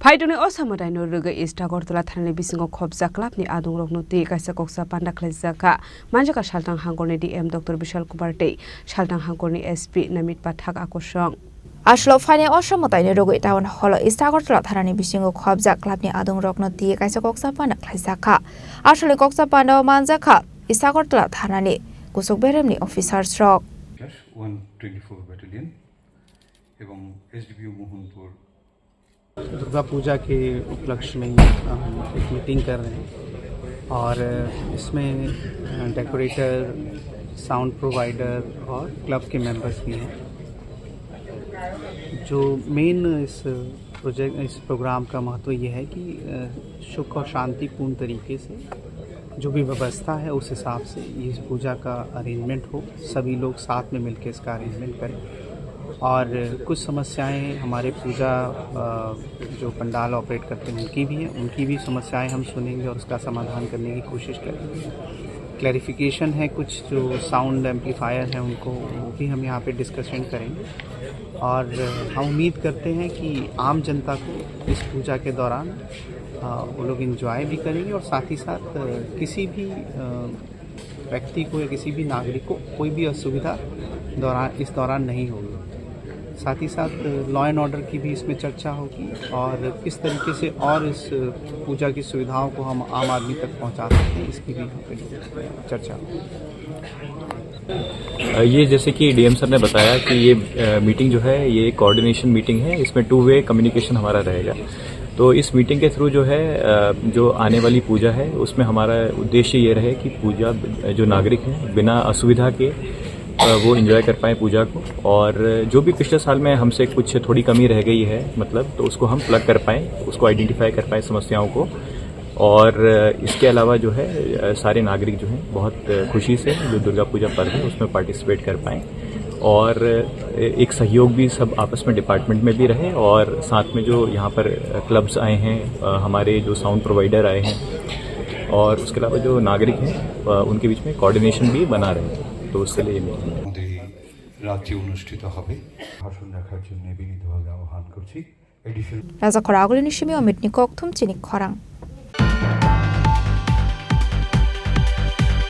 Faidoni osamadai no ruga ista gortala thanani bisingo khobja klapni adung rokno te kaisa koksa panda khlaijaka manjaka saltang hangorni DM Dr. Bishal Kumar Tei saltang hangorni SP Namit Pathak Akosong Ashlo fine osamadai no ruga itaon holo ista gortala thanani bisingo khobja klapni adung rokno te kaisa koksa panda khlaijaka ashole koksa panda manjaka ista gortala thanani kusuk beremni officers rok 124 battalion एवं SDPO Mohanpur Durga Puja के उपलक्ष्य में हम एक meeting कर रहे हैं और इसमें डेकोरेटर, साउंड प्रोवाइडर और क्लब के मेंबर्स भी हैं। जो मेन इस प्रोग्राम का महत्व ये है कि सुख और शांतिपूर्ण तरीके से जो भी व्यवस्था है उस हिसाब से इस पूजा का अरेंजमेंट हो, सभी लोग साथ में मिलकर इसका अरेंजमेंट करें। और कुछ समस्याएं हमारे पूजा जो पंडाल ऑपरेट करते हैं उनकी भी हैं, उनकी भी समस्याएं हम सुनेंगे और उसका समाधान करने की कोशिश करेंगे। क्लैरिफिकेशन है, कुछ जो साउंड एम्पलीफायर हैं उनको वो भी हम यहाँ पे डिस्कशन करेंगे। और हम उम्मीद करते हैं कि आम जनता को इस पूजा के दौरान वो लोग एंजॉय भी करेंगे और साथ ही साथ किसी भी व्यक्ति को या किसी भी नागरिक को कोई भी असुविधा इस दौरान नहीं होगी। साथ ही साथ लॉ एंड ऑर्डर की भी इसमें चर्चा होगी और किस तरीके से और इस पूजा की सुविधाओं को हम आम आदमी तक पहुंचा सकते हैं, इसकी भी चर्चा होगी। ये जैसे कि डीएम सर ने बताया कि ये मीटिंग जो है ये कोऑर्डिनेशन मीटिंग है, इसमें 2 वे कम्युनिकेशन हमारा रहेगा। तो इस मीटिंग के थ्रू जो है जो आने वाली पूजा है उसमें हमारा उद्देश्य ये रहे कि पूजा जो नागरिक हैं बिना असुविधा के वो एंजॉय कर पाएँ पूजा को, और जो भी पिछले साल में हमसे कुछ थोड़ी कमी रह गई है मतलब तो उसको हम प्लग कर पाएँ, उसको आइडेंटिफाई कर पाएँ समस्याओं को। और इसके अलावा जो है सारे नागरिक जो हैं बहुत खुशी से जो दुर्गा पूजा पर्व है उसमें पार्टिसिपेट कर पाएँ और एक सहयोग भी सब आपस में डिपार्टमेंट में भी रहे। और साथ में जो यहाँ पर क्लब्स आए हैं, हमारे जो साउंड प्रोवाइडर आए हैं और उसके अलावा जो नागरिक हैं उनके बीच में कोऑर्डिनेशन भी बना रहे। तो उसके लिए রাজ্যে অনুষ্ঠিত হবে ভাষণ রাখার জন্য বিনীতভাবে আহ্বান করছি। রাজা খরাগুলি নিশিমি অমিত নিকক থুম চিনিক খরাং।